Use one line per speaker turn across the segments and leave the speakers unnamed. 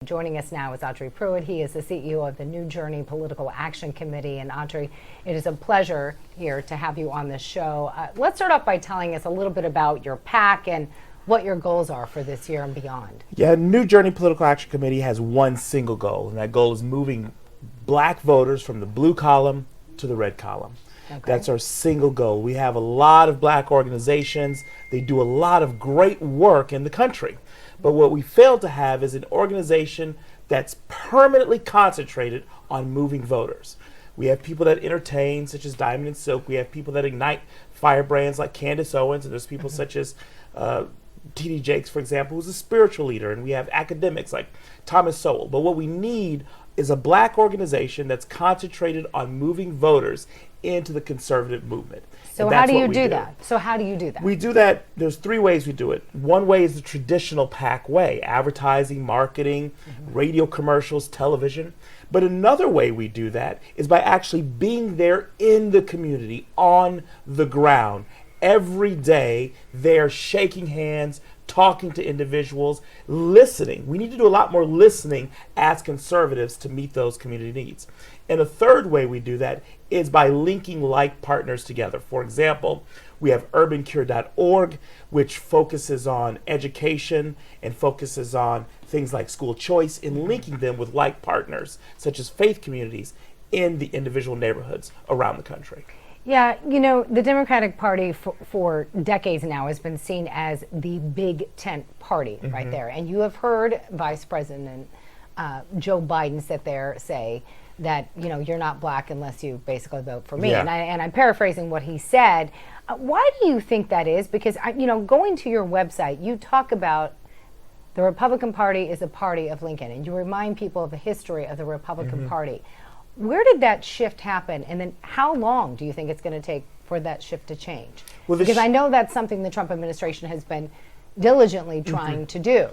Joining us now is Audrey Pruitt. He is the CEO of the New Journey Political Action Committee. And Audrey, it is a pleasure here to have you on this show. Let's start off by telling us a little bit about your PAC and what your goals are for this year and beyond.
Yeah, New Journey Political Action Committee has one single goal, and that goal is moving black voters from the blue column to the red column. Okay. That's our single goal. We have a lot of black organizations. They do a lot of great work in the country. But what we fail to have is an organization that's permanently concentrated on moving voters. We have people that entertain, such as Diamond and Silk. We have people that ignite firebrands like Candace Owens, and there's people such as T.D. Jakes, for example, who's a spiritual leader, and we have academics like Thomas Sowell. But what we need is a black organization that's concentrated on moving voters into the conservative movement.
So how do you do that? So how do you do that?
We do that, there's three ways we do it. One way is the traditional PAC way, advertising, marketing, radio commercials, television. But another way we do that is by actually being there in the community, on the ground. Every day, they're shaking hands, talking to individuals, listening. We need to do a lot more listening as conservatives to meet those community needs. And a third way we do that is by linking like partners together. For example, we have urbancure.org, which focuses on education and focuses on things like school choice and linking them with like partners, such as faith communities in the individual neighborhoods around the country.
Yeah, you know, the Democratic Party for decades now has been seen as the big tent party right there. And you have heard Vice President Joe Biden sit there say that, you know, you're not black unless you basically vote for me. Yeah. And I'm paraphrasing what he said. Why do you think that is? Because, you know, going to your website, you talk about the Republican Party is a party of Lincoln, and you remind people of the history of the Republican Party. Where did that shift happen, and then how long do you think it's going to take for that shift to change? Well, because I know that's something the Trump administration has been diligently trying to do.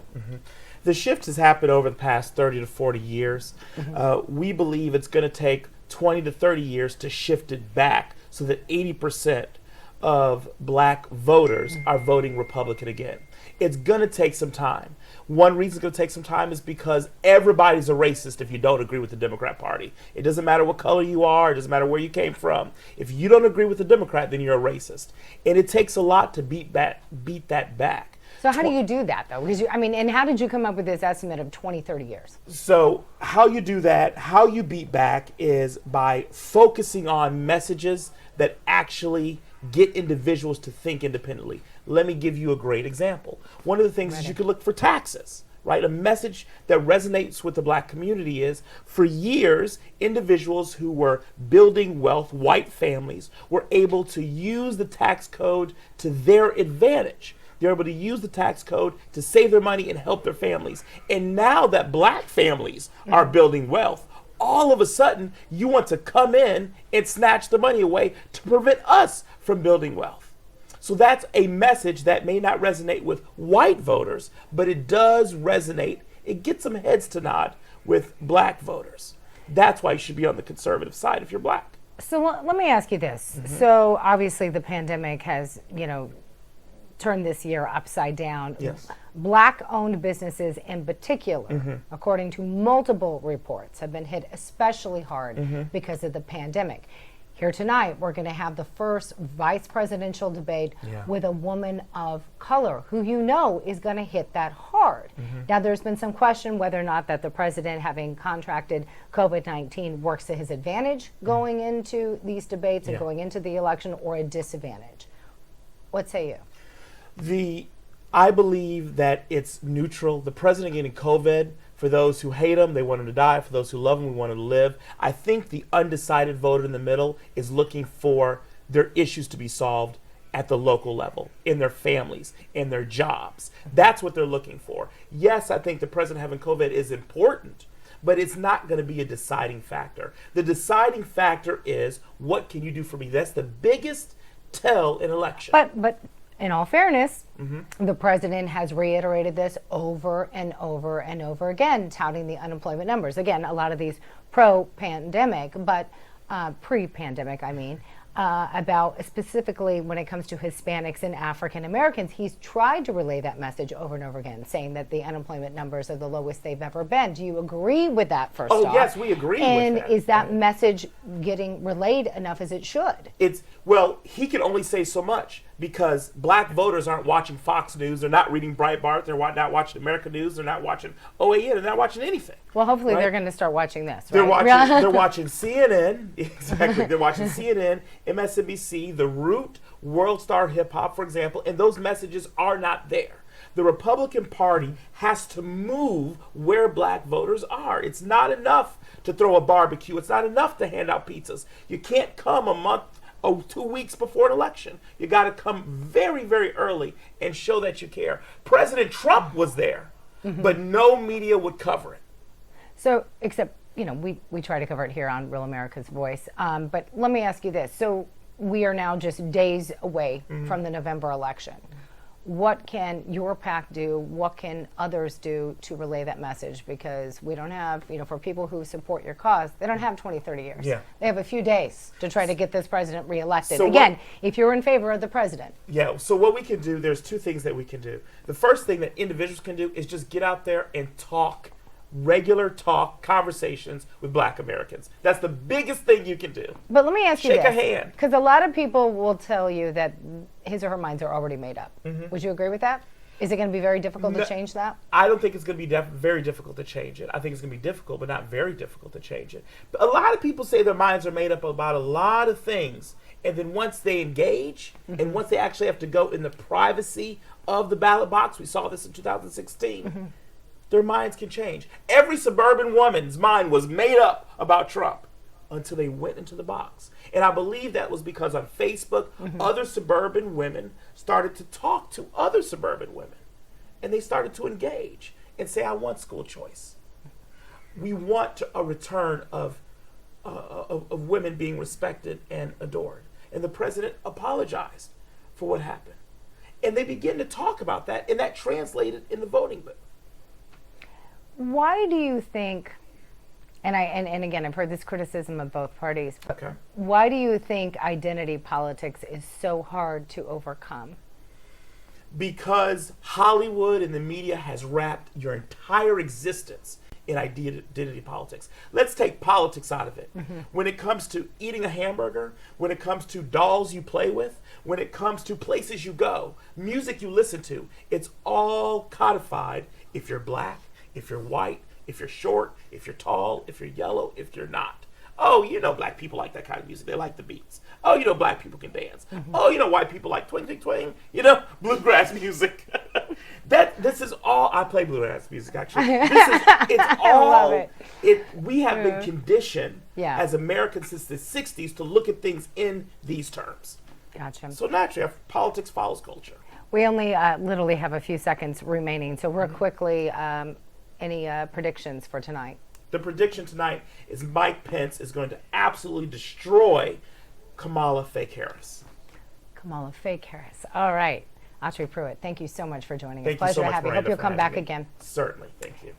The shift has happened over the past 30 to 40 years. We believe it's going to take 20 to 30 years to shift it back so that 80% of black voters are voting Republican again. It's going to take some time. One reason it's going to take some time is because everybody's a racist if you don't agree with the Democrat Party. It doesn't matter what color you are. It doesn't matter where you came from. If you don't agree with the Democrat, then you're a racist. And it takes a lot to beat that back.
So how do you do that, though? Because and how did you come up with this estimate of 20, 30 years?
So how you do that, how you beat back is by focusing on messages that actually get individuals to think independently. Let me give you a great example. One of the things is you could look for taxes, right? A message that resonates with the black community is, for years, individuals who were building wealth, white families, were able to use the tax code to their advantage. They're able to use the tax code to save their money and help their families. And now that black families are building wealth, all of a sudden, you want to come in and snatch the money away to prevent us from building wealth. So that's a message that may not resonate with white voters, but it does resonate. It gets some heads to nod with black voters. That's why you should be on the conservative side if you're black.
So let me ask you this. So obviously the pandemic has, you know, turned this year upside down.
Yes.
Black-owned businesses in particular, according to multiple reports, have been hit especially hard because of the pandemic. Here tonight, we're going to have the first vice presidential debate with a woman of color who you know is going to hit that hard. Now, there's been some question whether or not that the president, having contracted COVID-19, works to his advantage going into these debates and going into the election, or a disadvantage. What say you?
I believe that it's neutral. The president getting COVID, for those who hate him, they want him to die. For those who love him, we want him to live. I think the undecided voter in the middle is looking for their issues to be solved at the local level, in their families, in their jobs. That's what they're looking for. Yes, I think the president having COVID is important, but it's not going to be a deciding factor. The deciding factor is, what can you do for me? That's the biggest tell in election.
But in all fairness, the president has reiterated this over and over and over again, touting the unemployment numbers. Again, a lot of these pro-pandemic, but pre-pandemic, I mean. about specifically when it comes to Hispanics and African Americans. He's tried to relay that message over and over again, saying that the unemployment numbers are the lowest they've ever been. Do you agree with that, first off?
Oh, yes, we agree
and
with that.
is that message getting relayed enough as it should?
Well, he can only say so much because black voters aren't watching Fox News. They're not reading Breitbart. They're not watching American News. They're not watching OAN. They're not watching anything.
Well, hopefully
right?
they're going to start watching this,
They're
right?
they're watching CNN. Exactly. They're watching CNN, MSNBC, The Root, World Star Hip Hop, for example, and those messages are not there. The Republican Party has to move where black voters are. It's not enough to throw a barbecue. It's not enough to hand out pizzas. You can't come a month, 2 weeks before an election. You got to come very, very early and show that you care. President Trump was there, but no media would cover it.
So, except, we try to cover it here on Real America's Voice. But let me ask you this. So we are now just days away from the November election. What can your PAC do? What can others do to relay that message? Because we don't have, for people who support your cause, they don't have 20, 30 years.
Yeah.
They have a few days to try to get this president reelected.
So
Again, if you're in favor of the president.
Yeah, so what we can do, there's two things that we can do. The first thing that individuals can do is just get out there and talk, regular talk, conversations with black Americans. That's the biggest thing you can do.
But let me ask you this.
Shake a hand.
Because a lot of people will tell you that his or her minds are already made up. Would you agree with that? Is it going to be very difficult to change that?
I don't think it's going to be very difficult to change it. I think it's going to be difficult, but not very difficult to change it. But a lot of people say their minds are made up about a lot of things, and then once they engage, and once they actually have to go in the privacy of the ballot box, we saw this in 2016, their minds can change. Every suburban woman's mind was made up about Trump until they went into the box. And I believe that was because on Facebook, other suburban women started to talk to other suburban women. And they started to engage and say, I want school choice. We want a return of women being respected and adored. And the president apologized for what happened. And they began to talk about that, and that translated in the voting booth.
Why do you think, and again, I've heard this criticism of both parties, but
Okay.
why do you think identity politics is so hard to overcome?
Because Hollywood and the media has wrapped your entire existence in identity politics. Let's take politics out of it. When it comes to eating a hamburger, when it comes to dolls you play with, when it comes to places you go, music you listen to, it's all codified if you're black, if you're white, if you're short, if you're tall, if you're yellow, if you're not. Oh, black people like that kind of music. They like the beats. Oh, black people can dance. Oh, white people like twing, twing, twing. Bluegrass music. This is all. I play bluegrass music, actually. It's all.
I love it.
We have been conditioned
Yeah.
as Americans since the 60s to look at things in these terms.
Gotcha.
So naturally, politics follows culture.
We only literally have a few seconds remaining, so real quickly, any predictions for tonight?
The prediction tonight is Mike Pence is going to absolutely destroy Kamala Fake Harris.
Kamala Fake Harris. All right. Audrey Pruitt, thank you so much for joining us.
Thank you
Pleasure
so
to
much,
have you.
Miranda,
Hope you'll
for
come back
having me.
again.
Certainly. Thank you.